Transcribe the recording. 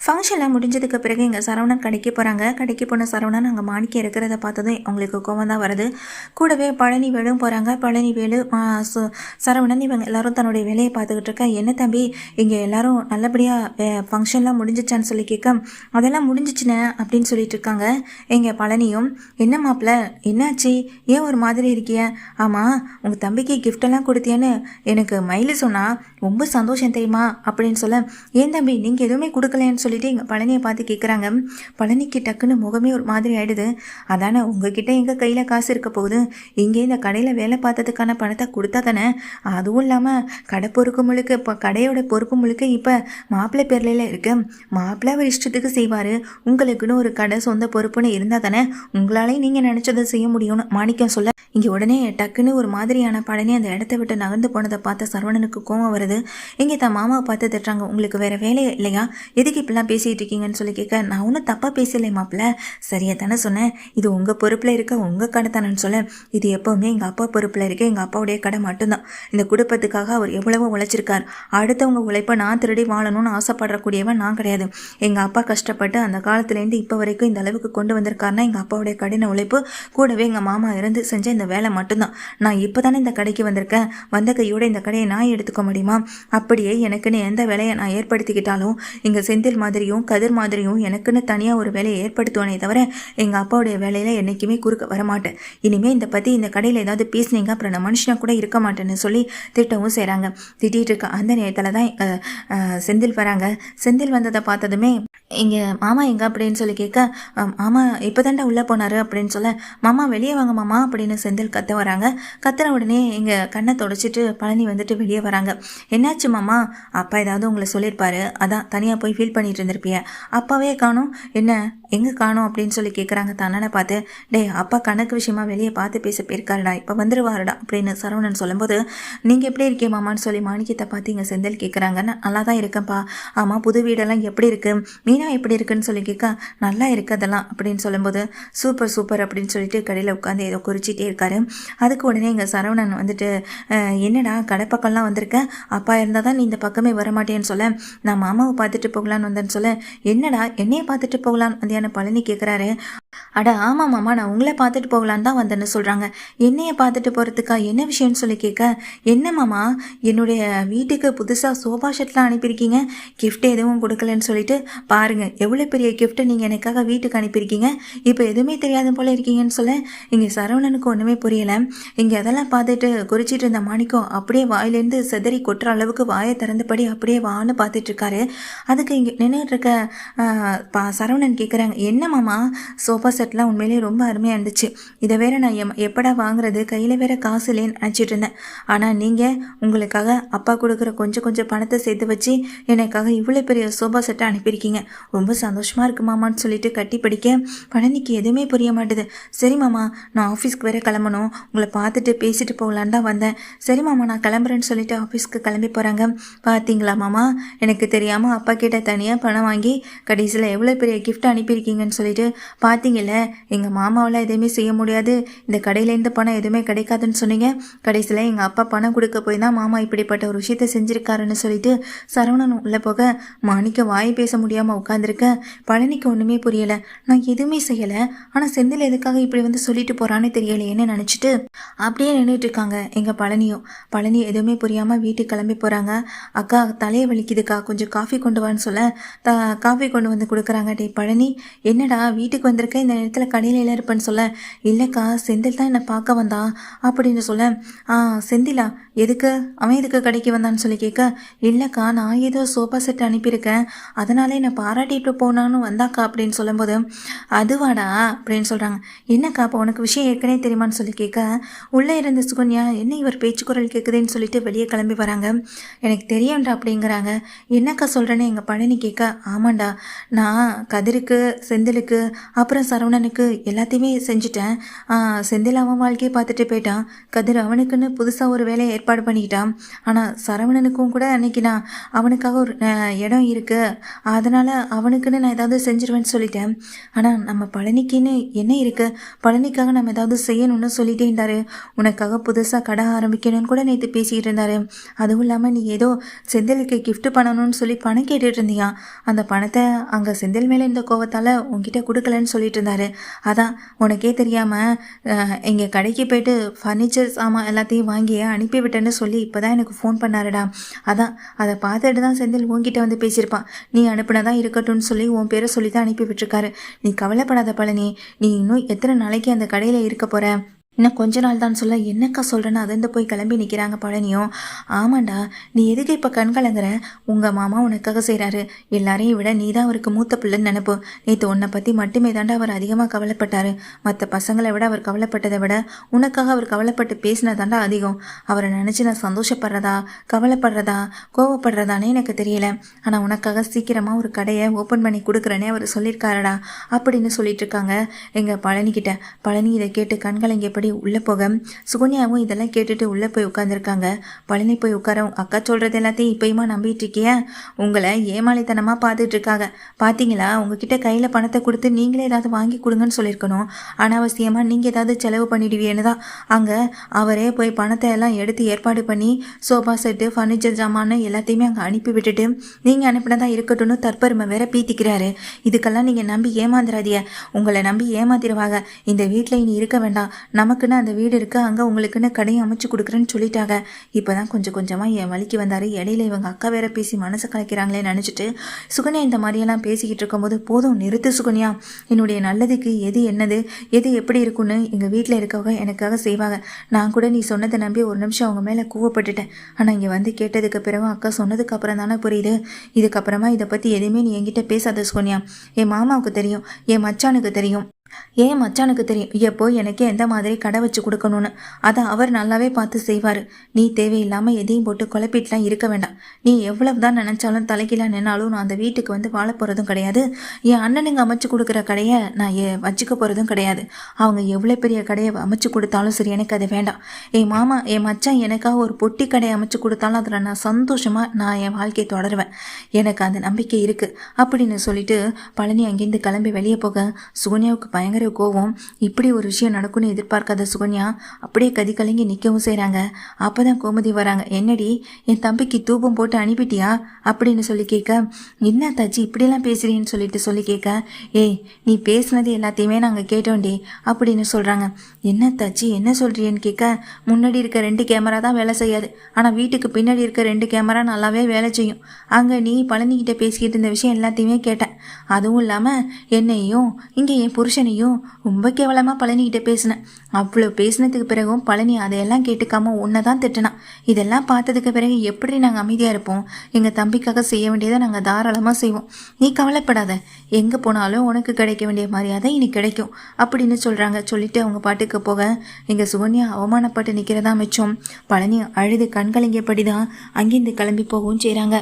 ஃபங்க்ஷன்லாம் முடிஞ்சதுக்கு பிறகு எங்கள் சரவணன் கடைக்கு போகிறாங்க. கடைக்கு போன சரவணன் அங்கே மாணிக்கம் இருக்கிறத பார்த்ததும் அவங்களுக்கு கோவம் தான் வருது. கூடவே பழனி வேலும் போகிறாங்க. பழனி வேலு சரவணன் இவங்க எல்லாரும் தன்னுடைய வேலையை பார்த்துக்கிட்டு இருக்க. என்ன தம்பி இங்கே எல்லாரும் நல்லபடியாக ஃபங்க்ஷன்லாம் முடிஞ்சிச்சான்னு சொல்லி கேட்க, அதெல்லாம் முடிஞ்சிச்சுனே அப்படின்னு சொல்லிட்டு இருக்காங்க. எங்கள் பழனியும், என்ன மாப்பிள்ள என்னாச்சு, ஏன் ஒரு மாதிரி இருக்கிய? ஆமாம் உங்கள் தம்பிக்கு கிஃப்டெல்லாம் கொடுத்தியான்னு எனக்கு மயில் சொன்னால் ரொம்ப சந்தோஷம் தெரியுமா அப்படின்னு சொல்ல, ஏன் தம்பி நீங்கள் எதுவுமே கொடுக்கலன்னு சொல்லிட்டு எங்கள் பழனியை பார்த்து கேட்குறாங்க. பழனிக்கு டக்குன்னு முகமே ஒரு மாதிரி ஆயிடுது. அதானே உங்ககிட்ட எங்கள் கையில் காசு இருக்க போகுது, இங்கே இந்த கடையில் வேலை பார்த்ததுக்கான பணத்தை கொடுத்தா தானே. அதுவும் இல்லாமல் கடை பொறுப்பு முழுக்க இப்போ கடையோட பொறுப்பு முழுக்க இப்போ மாப்பிள்ளை பேர்ல இருக்கு. மாப்பிள்ளை அவர் இஷ்டத்துக்கு செய்வார். உங்களுக்குன்னு ஒரு கடை சொந்த பொறுப்புன்னு இருந்தால் தானே உங்களாலே நீங்கள் நினச்சதை செய்ய முடியும்னு மாணிக்கம் சொல்ல, இங்கே உடனே டக்குன்னு ஒரு மாதிரியான பழனி அந்த இடத்த விட்டு நகர்ந்து போனதை பார்த்த சரவணனுக்கு கோவம் வருது. இங்கே தான் மாமாவை பார்த்து திட்டுறாங்க. உங்களுக்கு வேறு வேலையே இல்லையா, எதுக்கு இப்படிலாம் பேசிகிட்டு இருக்கீங்கன்னு சொல்லி கேட்க, நான் ஒன்றும் தப்பாக பேசலை மாப்பிள்ள, சரியாக தானே சொன்னேன், இது உங்கள் பொறுப்பில் இருக்க உங்கள் கடை தானேன்னு சொல்ல, இது எப்போவுமே எங்கள் அப்பா பொறுப்பில் இருக்க எங்கள் அப்பாவுடைய கடை மட்டும்தான். இந்த குடும்பத்துக்காக அவர் எவ்வளவோ உழைச்சிருக்கார். அடுத்தவங்க உழைப்பை நான் திருடி வாழணும்னு ஆசைப்படக்கூடியவன் நான் கிடையாது. எங்கள் அப்பா கஷ்டப்பட்டு அந்த காலத்துலேருந்து இப்போ வரைக்கும் இந்த அளவுக்கு கொண்டு வந்திருக்காருன்னா எங்கள் அப்பாவுடைய கடின உழைப்பு, கூடவே எங்கள் மாமா இருந்து செஞ்ச இந்த வேலை மட்டும்தான். நான் இப்போ தானே இந்த கடைக்கு வந்திருக்கேன், வந்த கையோட இந்த கடையை நான் எடுத்துக்க முடியுமா? அப்படியே எனக்குன்னு எந்த வேலையை நான் ஏற்படுத்திக்கிட்டாலும் இங்கே செந்தில் மாதிரியும் கதிர் மாதிரியும் எனக்குன்னு தனியாக ஒரு வேலையை ஏற்படுத்துவானே தவிர எங்கள் அப்பாவுடைய வேலையில் என்றைக்குமே குறுக்க வரமாட்டேன். இனிமேல் இந்த பற்றி இந்த கடையில் ஏதாவது பேசுனீங்க அப்புறம் நான் மனுஷனை கூட இருக்க மாட்டேன்னு சொல்லி திட்டவும் செய்கிறாங்க. திட்டிகிட்டு இருக்க அந்த நேரத்தில் தான் செந்தில் வராங்க. செந்தில் வந்ததை பார்த்ததுமே, இங்கே மாமா எங்கே அப்படின்னு சொல்லி கேட்க, மாமா இப்போ தாண்டா உள்ளே போனார் அப்படின்னு சொல்ல, மாமா வெளியே வாங்க மாமா அப்படின்னு செந்தில் கத்த வராங்க. கத்துற உடனே எங்கள் கண்ணை தொடச்சிட்டு பழனி வந்துட்டு வெளியே வராங்க. என்னாச்சு மாமா, அப்பா ஏதாவது உங்களை சொல்லியிருப்பாரு, அதான் தனியாக போய் ஃபீல் பண்ணிட்டு இருந்திருப்பிய, அப்பாவே காணோம், என்ன எங்கே காணோம் அப்படின்னு சொல்லி கேட்குறாங்க. தன்னனை பார்த்து, டே அப்பா கணக்கு விஷயமா வெளியே பார்த்து பேச போயிருக்காருடா, இப்போ வந்துடுவாருடா அப்படின்னு சரவணன் சொல்லும்போது, நீங்கள் எப்படி இருக்கே மாமான்னு சொல்லி மாணிக்கத்தை பார்த்து இங்கே செந்தில் கேட்குறாங்க. நல்லா தான் இருக்கேன்ப்பா. ஆமாம் புது வீடெல்லாம் எப்படி இருக்குது, மீனா எப்படி இருக்குன்னு சொல்லி கேட்க, நல்லா இருக்கு அதெல்லாம் அப்படின்னு சொல்லும்போது, சூப்பர் சூப்பர் அப்படின்னு சொல்லிட்டு கடையில் உட்காந்து ஏதோ குறிச்சிட்டே இருக்காரு. அதுக்கு உடனே எங்கள் சரவணன் வந்துட்டு, என்னடா கடை பக்கம்லாம் வந்திருக்கேன், அப்பா இருந்தால் தான் நீ இந்த பக்கமே வரமாட்டேன்னு சொல்ல, நான் மாமாவை பார்த்துட்டு போகலான்னு வந்தேன்னு சொல்ல, என்னடா என்னையை பார்த்துட்டு போகலான்னு வந்தியான பழனி கேட்குறாரு. அட ஆமாம் மாமா நான் உங்களை பார்த்துட்டு போகலான்னு தான் வந்தேன்னு சொல்கிறாங்க. என்னையை பார்த்துட்டு போகிறதுக்கா, என்ன விஷயம்னு சொல்லி கேட்க, என்ன மாமா என்னுடைய வீட்டுக்கு புதுசாக சோஃபா ஷெட்லாம் அனுப்பியிருக்கீங்க, கிஃப்ட் எதுவும் கொடுக்கலன்னு சொல்லிட்டு பாருங்கள் எவ்வளோ பெரிய கிஃப்ட்டை நீங்கள் எனக்காக வீட்டுக்கு அனுப்பியிருக்கீங்க, இப்போ எதுவுமே தெரியாத போல் இருக்கீங்கன்னு சொல்ல, இங்கே சரவணனுக்கு ஒன்றுமே புரியலை. இங்கே அதெல்லாம் பார்த்துட்டு குறிச்சிட்டு இருந்த மாணிக்கம் அப்படியே வாயிலேருந்து செதறி கொட்டுற அளவுக்கு வாயை திறந்தபடி அப்படியே வான்னு பார்த்துட்ருக்காரு. அதுக்கு இங்கே நின்றுட்டு இருக்க சரவணன் கேட்குறாங்க, என்ன மாமா சோஃபா செட்லாம் உண்மையிலேயே ரொம்ப அருமையாக இருந்துச்சு, இதை வேற நான் எப்படா வாங்குறது, கையில் வேற காசு இல்லைன்னு நினச்சிட்டு இருந்தேன், ஆனால் நீங்கள் உங்களுக்காக அப்பா கொடுக்குற கொஞ்சம் கொஞ்சம் பணத்தை சேர்த்து வச்சு எனக்காக இவ்வளோ பெரிய சோஃபா செட்டை அனுப்பியிருக்கீங்க, ரொம்ப சந்தோஷமாக இருக்கு மாமான்னு சொல்லிட்டு கட்டி படிக்க பழனிக்கு எதுவுமே புரிய மாட்டுது. சரி மாமா நான் ஆஃபீஸ்க்கு வேற கிளம்பணும், உங்களை பார்த்துட்டு பேசிட்டு போகலான்னு தான் வந்தேன், சரி மாமா நான் கிளம்புறேன்னு சொல்லிட்டு ஆஃபீஸ்க்கு கிளம்பி போகிறாங்க. பார்த்தீங்களா மாமா எனக்கு தெரியாமல் அப்பா கிட்ட தனியாக பணம் வாங்கி கடைசியில் எவ்வளோ பெரிய கிஃப்ட் அனுப்பியிருக்கீங்கன்னு சொல்லிட்டு, பார்த்தீங்கல்ல எங்கள் மாமாவில் எதுவுமே செய்ய முடியாது, இந்த கடையிலேருந்து பணம் எதுவுமே கிடைக்காதுன்னு சொன்னீங்க, கடைசியில் எங்கள் அப்பா பணம் கொடுக்க போய் தான் மாமா இப்படிப்பட்ட ஒரு விஷயத்தை செஞ்சுருக்காருன்னு சொல்லிட்டு சரவணன் உள்ளே போக மாணிக்க வாய் பேச முடியாமல் உட்காந்துருக்க. பழனிக்கு ஒன்றுமே புரியலை, நான் எதுவுமே செய்யலை, ஆனால் செந்தில் எதுக்காக இப்படி வந்து சொல்லிட்டு போகிறான்னு தெரியலையேன்னு நினச்சிட்டு அப்படியே நின்றுட்டு இருக்காங்க எங்கள் பழனி எதுவுமே புரியாமல் வீட்டுக்கு கிளம்பி போகிறாங்க. அக்கா தலையை வலிக்குதுக்கா கொஞ்சம் காஃபி கொண்டு வான்னு சொல்ல காஃபி கொண்டு வந்து கொடுக்குறாங்க. டே பழனி என்னடா வீட்டுக்கு வந்திருக்க, இந்த நேரத்தில் கடையில் எல்லாம் இருப்பேன்னு சொல்ல, இல்லைக்கா செந்தில் தான் என்னை பார்க்க வந்தான் அப்படின்னு சொல்ல, செந்திலா எதுக்கு, அவன் எதுக்கு கடைக்கு வந்தான்னு சொல்லி கேட்க, இல்லைக்கா நான் ஏதோ சோஃபா செட் அனுப்பியிருக்கேன் அதனால என்னை பாராட்டிட்டு போனான்னு வந்தாக்கா அப்படின்னு சொல்லும்போது, அதுவாடா அப்படின்னு சொல்கிறாங்க. என்னக்கா அப்போ உனக்கு விஷயம் ஏற்கனவே தெரியுமான்னு சொல்லி கேட்க, உள்ளே இருந்த சுகன்யா என்ன இவர் பேச்சு குரல் கேட்குதுன்னு சொல்லிட்டு வெளியே கிளம்பி வராங்க. எனக்கு தெரியும்டா அப்படிங்கிறாங்க. என்னக்கா சொல்கிறேன்னு எங்கள் பழனி கேட்க, ஆமாண்டா நான் கதிருக்கு செந்திலுக்கு அப்புறம் சரவணனுக்கு எல்லாத்தையுமே செஞ்சுட்டேன். செந்தில் அவன் வாழ்க்கையை பார்த்துட்டு போயிட்டான், கதிர் அவனுக்குன்னு புதுசாக ஒரு வேலையை ஏற்பாடு பண்ணிக்கிட்டான், ஆனால் சரவணனுக்கும் கூட அன்னைக்கு நான் அவனுக்காக ஒரு இடம் இருக்குது அதனால் அவனுக்குன்னு நான் ஏதாவது செஞ்சிருவேன்னு சொல்லிட்டேன். ஆனால் நம்ம பழனிக்குன்னு என்ன இருக்குது, பழனிக்காக நம்ம ஏதாவது செய்யணும்னு சொல்லிட்டே இருந்தார், உனக்காக புதுசாக கடை ஆரம்பிக்கணும்னு கூட நேற்று பேசிக்கிட்டு இருந்தார், அதுவும் இல்லாமல் நீ ஏதோ செந்திலுக்கு கிஃப்ட் பண்ணணும்னு சொல்லி பணம் கேட்டுட்டு இருந்தியா, அந்த பணத்தை அங்கே செந்தில் மேலே இந்த கோவத்தால் உங்ககிட்ட கொடுக்கலன்னு சொல்லிட்டு இருந்தாரு. அதான் உனக்கே தெரியாமல் எங்கள் கடைக்கு போயிட்டு ஃபர்னிச்சர் சாமான் எல்லாத்தையும் வாங்கி அனுப்பிவிட்டேன்னு சொல்லி இப்போ தான் எனக்கு ஃபோன் பண்ணாருடா. அதான் அதை பார்த்துட்டு தான் செந்தில் உங்ககிட்ட வந்து பேசியிருப்பான். நீ அனுப்புனதான் இருக்கட்டும்னு சொல்லி உன் பேரை சொல்லி தான் அனுப்பி விட்டுருக்காரு. நீ கவலைப்படாத பழனி, நீ இன்னும் எத்தனை நாளைக்கு அந்த கடையில் இருக்க போகிற? இன்னும் கொஞ்ச நாள் தான் சொல்ல என்னக்கா சொல்கிறேன்னு அதிர்ந்து போய் கிளம்பி நிற்கிறாங்க பழனியும். ஆமாண்டா, நீ எதுக்கு இப்போ கண்கலங்குற? உங்கள் மாமா உனக்காக செய்கிறாரு. எல்லாரையும் விட நீ தான் அவருக்கு மூத்த பிள்ளைன்னு நினைப்பு. நேற்று உன்னை பற்றி மட்டுமே தாண்டா அவர் அதிகமாக கவலைப்பட்டார். மற்ற பசங்களை விட அவர் கவலைப்பட்டதை விட உனக்காக அவர் கவலைப்பட்டு பேசினதாண்டா அதிகம். அவரை நினச்சி நான் சந்தோஷப்படுறதா கவலைப்படுறதா கோவப்படுறதானே எனக்கு தெரியல. ஆனால் உனக்காக சீக்கிரமாக ஒரு கடையை ஓப்பன் பண்ணி கொடுக்குறேனே அவர் சொல்லியிருக்காரடா அப்படின்னு சொல்லிட்டு இருக்காங்க எங்கள் பழனிக்கிட்ட. பழனி இதை கேட்டு கண்கலங்கி உள்ளே போக சுகன்யாவும் இதெல்லாம் கேட்டுட்டு உள்ளே போய் உட்காந்துருக்காங்க. பழனி போய் உட்கார, அக்கா சொல்கிறது எல்லாத்தையும் இப்பயுமா நம்பிட்டு இருக்கிய? உங்களை ஏமாளித்தனமாக பார்த்துட்டு இருக்காங்க. பார்த்தீங்களா, உங்ககிட்ட கையில் பணத்தை கொடுத்து நீங்களே ஏதாவது வாங்கி கொடுங்கன்னு சொல்லியிருக்கணும். அனாவசியமாக நீங்கள் ஏதாவது செலவு பண்ணிடுவீன்னு தான் அங்கே அவரே போய் பணத்தை எல்லாம் எடுத்து ஏற்பாடு பண்ணி சோஃபா செட்டு ஃபர்னிச்சர் ஜாமான்னு எல்லாத்தையுமே அங்கே அனுப்பி விட்டுட்டு நீங்கள் அனுப்பினதா இருக்கட்டும்னு தற்பெருமை வேற பீத்திக்கிறாரு. இதுக்கெல்லாம் நீங்கள் நம்பி ஏமாந்துடாதீங்க. உங்களை நம்பி ஏமாத்திடுவாங்க. இந்த வீட்டில் இனி இருக்க வேண்டாம். நமக்குன்னு அந்த வீடு இருக்கு, அங்கே உங்களுக்குன்னு கடையை அமைச்சு கொடுக்குறேன்னு சொல்லிட்டாங்க. இப்போ தான் கொஞ்சம் கொஞ்சமாக என் வழிக்கு வந்தார். இடையில இவங்க அக்கா வேற பேசி மனசை கலைக்கிறாங்களே நினச்சிட்டு சுகன்யா இந்த மாதிரியெல்லாம் பேசிக்கிட்டு இருக்கும்போது, போதும் நிறுத்து சுகன்யா, என்னுடைய நல்லதுக்கு எது என்னது எது எப்படி இருக்குன்னு எங்கள் வீட்டில் இருக்கவங்க எனக்காக செய்வாங்க. நான் கூட நீ சொன்னதை நம்பி ஒரு நிமிஷம் அவங்க மேலே கூவப்பட்டுட்டேன். ஆனால் இங்கே வந்து கேட்டதுக்கு பிறகு அக்கா சொன்னதுக்கு அப்புறம் தானே புரியுது. இதுக்கப்புறமா இதை பற்றி எதுவுமே நீ என்கிட்ட பேசாத சுகன்யா. என் மாமாவுக்கு தெரியும், என் மச்சானுக்கு தெரியும், ஏன் மச்சானுக்கு தெரியும் எப்போ எனக்கு எந்த மாதிரி கடை வச்சு கொடுக்கணும்னு. அதை அவர் நல்லாவே பார்த்து செய்வார். நீ தேவையில்லாமல் எதையும் போட்டு குழப்பிட்டுலாம் இருக்க வேண்டாம். நீ எவ்வளவு தான் நினச்சாலும் தலைக்கீழாக நின்னாலும் நான் அந்த வீட்டுக்கு வந்து வாழ போகிறதும் கிடையாது. என் அண்ணனுங்க அமைச்சு கொடுக்குற கடையை நான் வச்சுக்க போகிறதும் கிடையாது. அவங்க எவ்வளோ பெரிய கடையை அமைச்சு கொடுத்தாலும் சரி, எனக்கு அது வேண்டாம். என் மாமா என் மச்சான் எனக்காக ஒரு பொட்டி கடையை அமைச்சு கொடுத்தாலும் அதில் நான் சந்தோஷமாக நான் என் வாழ்க்கையை தொடருவேன். எனக்கு அந்த நம்பிக்கை இருக்குது அப்படின்னு சொல்லிட்டு பழனி அங்கேருந்து கிளம்பி வெளியே போக சுகன்யாவுக்கு பயங்கர கோவம். இப்படி ஒரு விஷயம் நடக்கும்னு எதிர்பார்க்காத சுகன்யா அப்படியே கதி கலங்கி நிற்கவும் செய்கிறாங்க. அப்போ தான் கோமதி வராங்க. என்னடி, என் தம்பிக்கு தூபம் போட்டு அனுப்பிட்டியா அப்படின்னு சொல்லி கேட்க, என்ன தாச்சி இப்படிலாம் பேசுறீன்னு சொல்லி கேட்க, ஏய் நீ பேசுனது எல்லாத்தையுமே நாங்கள் கேட்டோண்டி அப்படின்னு சொல்கிறாங்க. என்ன தாச்சி என்ன சொல்கிறீன்னு கேட்க, முன்னாடி இருக்க 2 கேமரா தான் வேலை செய்யாது, ஆனால் வீட்டுக்கு பின்னாடி இருக்க 2 கேமரா நல்லாவே வேலை செய்யும். அங்கே நீ பழனிக்கிட்ட பேசிக்கிட்டு இருந்த விஷயம் எல்லாத்தையுமே கேட்டேன். அதுவும் இல்லாமல் என்னையும் இங்கே என் புருஷனையும் ரொம்ப கேவலமாக பழனிக்கிட்ட பேசினேன். அவ்வளோ பேசினதுக்கு பிறகும் பழனி அதையெல்லாம் கேட்டுக்காம உன்னை தான் திட்டினான். இதெல்லாம் பார்த்ததுக்கு பிறகு எப்படி நாங்கள் அமைதியாக இருப்போம்? எங்கள் தம்பிக்காக செய்ய வேண்டியதை நாங்கள் தாராளமாக செய்வோம். நீ கவலைப்படாத, எங்கே போனாலும் உனக்கு கிடைக்க வேண்டிய மரியாதை இனி கிடைக்கும் அப்படின்னு சொல்கிறாங்க. சொல்லிட்டு அவங்க பாட்டுக்கு போக எங்கள் சுகன்யா அவமானப்பட்டு நிற்கிறதா மிச்சம். பழனி அழுது கண்கலங்கியபடி தான் அங்கேருந்து கிளம்பி போகவும் செய்கிறாங்க.